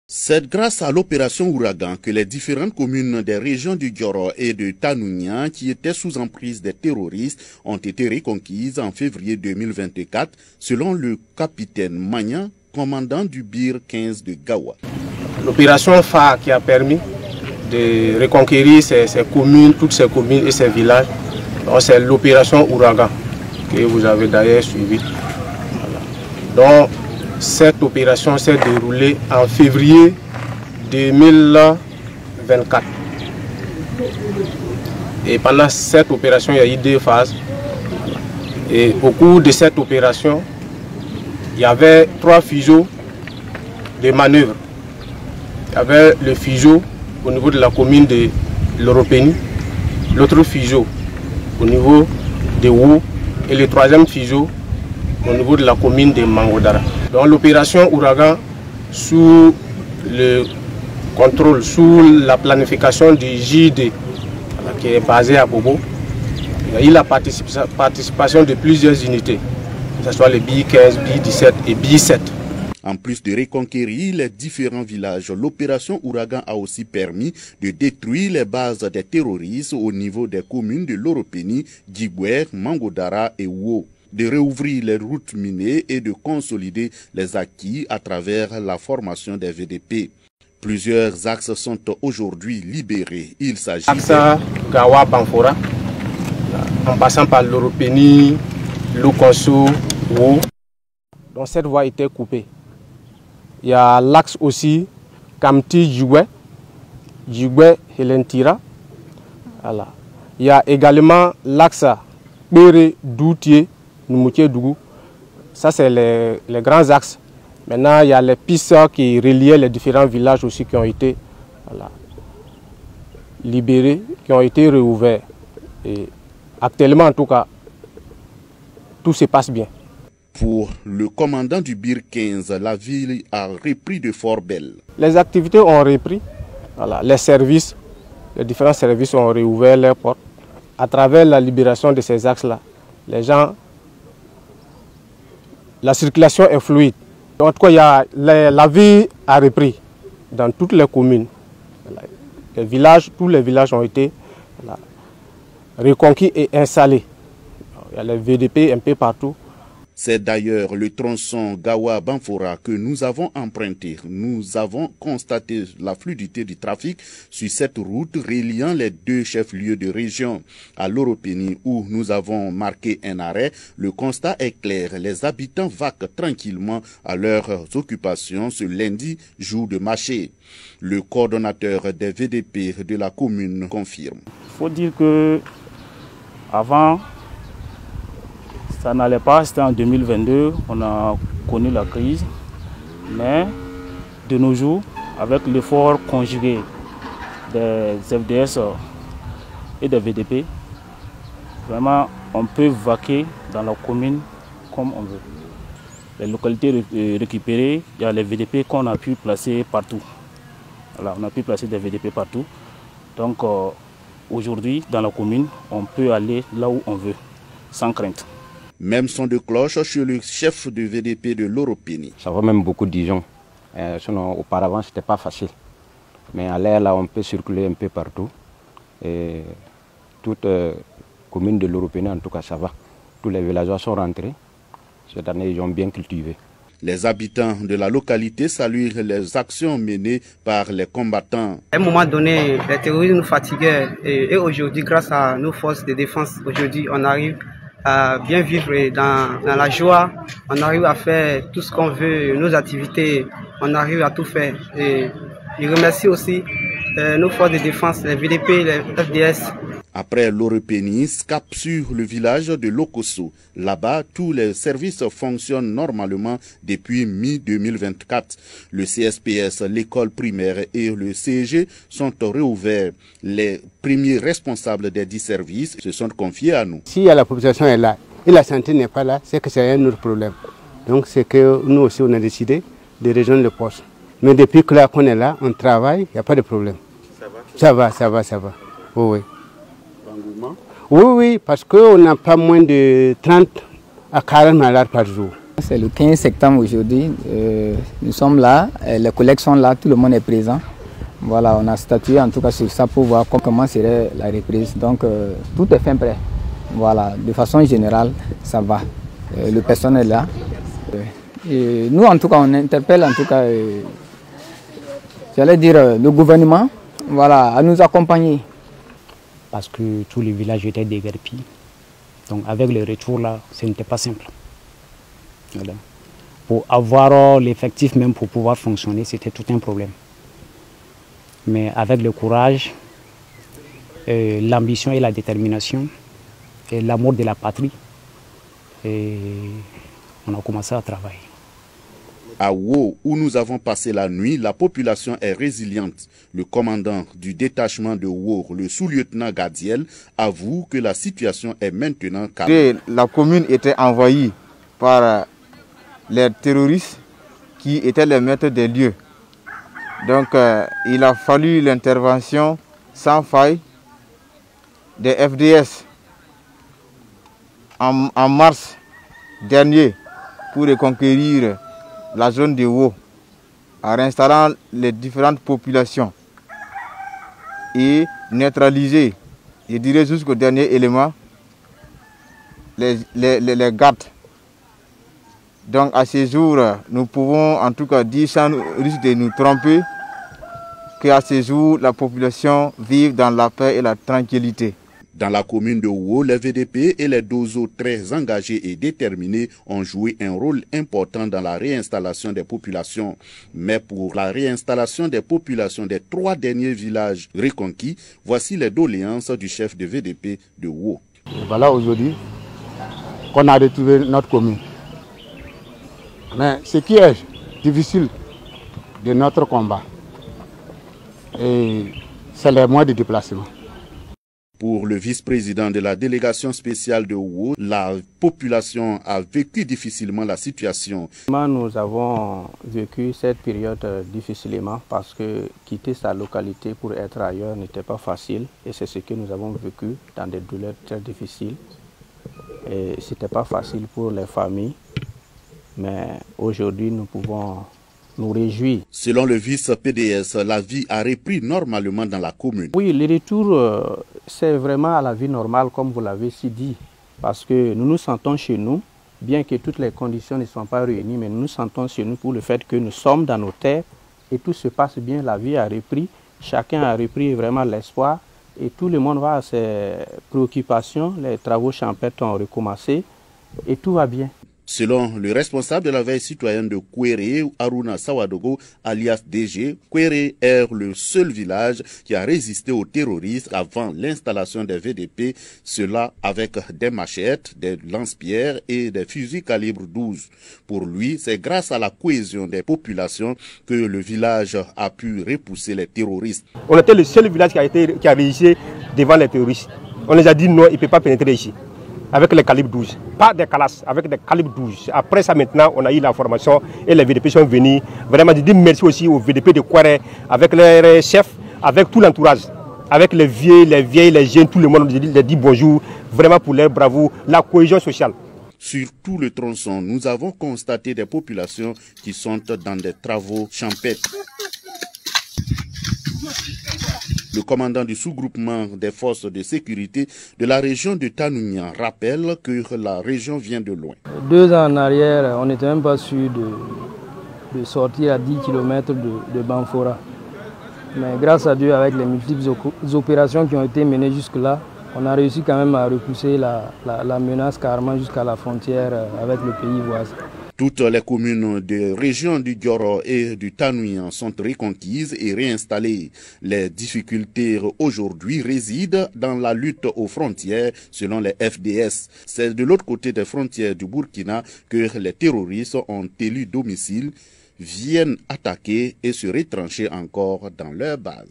C'est grâce à l'opération Ouragan que les différentes communes des régions du Dioro et de Tanounia qui étaient sous emprise des terroristes ont été reconquises en février 2024 selon le capitaine Magnan, commandant du BIR 15 de Gawa. L'opération phare qui a permis de reconquérir ces communes, toutes ces communes et ces villages, c'est l'opération Ouragan que vous avez d'ailleurs suivie. Voilà. Donc, cette opération s'est déroulée en février 2024. Et pendant cette opération, il y a eu 2 phases. Et au cours de cette opération, il y avait 3 fuseaux de manœuvre. Il y avait le fuseau au niveau de la commune de l'Europénie, l'autre fuseau au niveau de Wou et le 3e fuseau au niveau de la commune de Mangodara. Donc l'opération Ouragan, sous le contrôle, sous la planification du JD qui est basé à Bobo, il y a eu la participation de plusieurs unités, que ce soit les BI-15, BI-17 et BI-7. En plus de reconquérir les différents villages, l'opération Ouragan a aussi permis de détruire les bases des terroristes au niveau des communes de l'Europénie, Djibouer, Mangodara et Wou, de réouvrir les routes minées et de consolider les acquis à travers la formation des VDP. Plusieurs axes sont aujourd'hui libérés. Il s'agit Axe Gawa-Banfora, en passant par l'Europénie, Lukonso, Wou. Donc cette voie était coupée. Il y a l'axe aussi Kamti-Djiboué, Djiboué-Helentira. Voilà. Il y a également l'axe Béré-Doutier, Noumoutié-Dougou. Ça, c'est les grands axes. Maintenant, il y a les pistes qui reliaient les différents villages aussi qui ont été libérés, qui ont été réouverts. Et actuellement, en tout cas, tout se passe bien. Pour le commandant du BIR 15, la ville a repris de fort belle. Les activités ont repris. Voilà. Les services, les différents services ont réouvert leurs portes. À travers la libération de ces axes-là, les gens, la circulation est fluide. En tout cas, la vie a repris dans toutes les communes. Les villages, tous les villages ont été reconquis et installés. Il y a les VDP un peu partout. C'est d'ailleurs le tronçon Gawa-Banfora que nous avons emprunté. Nous avons constaté la fluidité du trafic sur cette route reliant les 2 chefs-lieux de région. À l'Europénie, où nous avons marqué un arrêt, le constat est clair. Les habitants vaquent tranquillement à leurs occupations ce lundi, jour de marché. Le coordonnateur des VDP de la commune confirme. Il faut dire que avant, ça n'allait pas, c'était en 2022, on a connu la crise. Mais de nos jours, avec l'effort conjugué des FDS et des VDP, vraiment on peut vaquer dans la commune comme on veut. Les localités récupérées, il y a les VDP qu'on a pu placer partout. Voilà, on a pu placer des VDP partout. Donc aujourd'hui, dans la commune, on peut aller là où on veut, sans crainte. Même son de cloche chez le chef de VDP de l'Europénie. Ça va même beaucoup de gens. Sinon, auparavant, ce n'était pas facile. Mais à l'air, là, on peut circuler un peu partout. Et toute commune de l'Européenie, en tout cas, ça va. Tous les villageois sont rentrés. Cette année, ils ont bien cultivé. Les habitants de la localité saluent les actions menées par les combattants. À un moment donné, les terroristes nous fatiguaient. Et aujourd'hui, grâce à nos forces de défense, aujourd'hui, on arrive à bien vivre dans la joie, on arrive à faire tout ce qu'on veut, nos activités, on arrive à tout faire. Et je remercie aussi nos forces de défense, les VDP, les FDS. Après l'Europénie, cap sur le village de Lokosso. Là-bas, tous les services fonctionnent normalement depuis mi-2024. Le CSPS, l'école primaire et le CEG sont réouverts. Les premiers responsables des 10 services se sont confiés à nous. Si la population est là et la santé n'est pas là, c'est que c'est un autre problème. Donc c'est que nous aussi on a décidé de rejoindre le poste. Mais depuis que là qu'on est là, on travaille, il n'y a pas de problème. Ça va? Ça va. Oui. Oui, parce qu'on n'a pas moins de 30 à 40 malades par jour. C'est le 15 septembre aujourd'hui. Nous sommes là, les collègues sont là, tout le monde est présent. Voilà, on a statué en tout cas sur ça pour voir comment serait la reprise. Donc tout est fin prêt. Voilà, de façon générale, ça va. Le personnel est là. Et nous en tout cas, on interpelle en tout cas, j'allais dire le gouvernement, voilà, à nous accompagner. Parce que tous les villages étaient déguerpis. Donc avec le retour là, ce n'était pas simple. Voilà. Pour avoir l'effectif même pour pouvoir fonctionner, c'était tout un problème. Mais avec le courage, l'ambition et la détermination, et l'amour de la patrie, on a commencé à travailler. À Wo, où nous avons passé la nuit, la population est résiliente. Le commandant du détachement de Wo, le sous-lieutenant Gadiel, avoue que la situation est maintenant calme. La commune était envahie par les terroristes qui étaient les maîtres des lieux. Donc il a fallu l'intervention sans faille des FDS en mars dernier pour reconquérir la zone de Wo, en réinstallant les différentes populations et neutraliser, je dirais jusqu'au dernier élément, les gardes. Donc à ce jour, nous pouvons en tout cas dire sans risque de nous tromper qu'à ce jour, la population vit dans la paix et la tranquillité. Dans la commune de Wo, les VDP et les Dozo très engagés et déterminés ont joué un rôle important dans la réinstallation des populations. Mais pour la réinstallation des populations des 3 derniers villages reconquis, voici les doléances du chef de VDP de Wo. Voilà aujourd'hui qu'on a retrouvé notre commune. Mais ce qui est difficile de notre combat, c'est les moyens de déplacement. Pour le vice-président de la délégation spéciale de Wo, la population a vécu difficilement la situation. Nous avons vécu cette période difficilement parce que quitter sa localité pour être ailleurs n'était pas facile. Et c'est ce que nous avons vécu dans des douleurs très difficiles. Et ce n'était pas facile pour les familles. Mais aujourd'hui, nous pouvons nous réjouir. Selon le vice-PDS, la vie a repris normalement dans la commune. Oui, le retour, c'est vraiment à la vie normale, comme vous l'avez si dit. Parce que nous nous sentons chez nous, bien que toutes les conditions ne soient pas réunies, mais nous nous sentons chez nous pour le fait que nous sommes dans nos terres et tout se passe bien, la vie a repris. Chacun a repris vraiment l'espoir et tout le monde va à ses préoccupations. Les travaux champêtres ont recommencé et tout va bien. Selon le responsable de la veille citoyenne de Kwéré, Aruna Sawadogo, alias DG, Kwéré est le seul village qui a résisté aux terroristes avant l'installation des VDP, cela avec des machettes, des lance-pierres et des fusils calibre 12. Pour lui, c'est grâce à la cohésion des populations que le village a pu repousser les terroristes. On était le seul village qui a résisté devant les terroristes. On les a dit non, il ne peut pas pénétrer ici. Avec les calibres 12, pas des calasses, avec des calibres 12. Après ça maintenant, on a eu la formation et les VDP sont venus. Vraiment, je dis merci aussi aux VDP de Kwéré, avec les chefs, avec tout l'entourage, avec les vieilles, les jeunes, tout le monde, je dis bonjour, vraiment pour leur bravoure, la cohésion sociale. Sur tout le tronçon, nous avons constaté des populations qui sont dans des travaux champêtres. Le commandant du sous-groupement des forces de sécurité de la région de Tanounya rappelle que la région vient de loin. 2 ans en arrière, on n'était même pas sûr de sortir à 10 km de Banfora. Mais grâce à Dieu, avec les multiples opérations qui ont été menées jusque-là, on a réussi quand même à repousser la menace carrément jusqu'à la frontière avec le pays voisin. Toutes les communes des régions du Dioro et du Tanouyan sont reconquises et réinstallées. Les difficultés aujourd'hui résident dans la lutte aux frontières selon les FDS. C'est de l'autre côté des frontières du Burkina que les terroristes ont élu domicile, viennent attaquer et se retrancher encore dans leur base.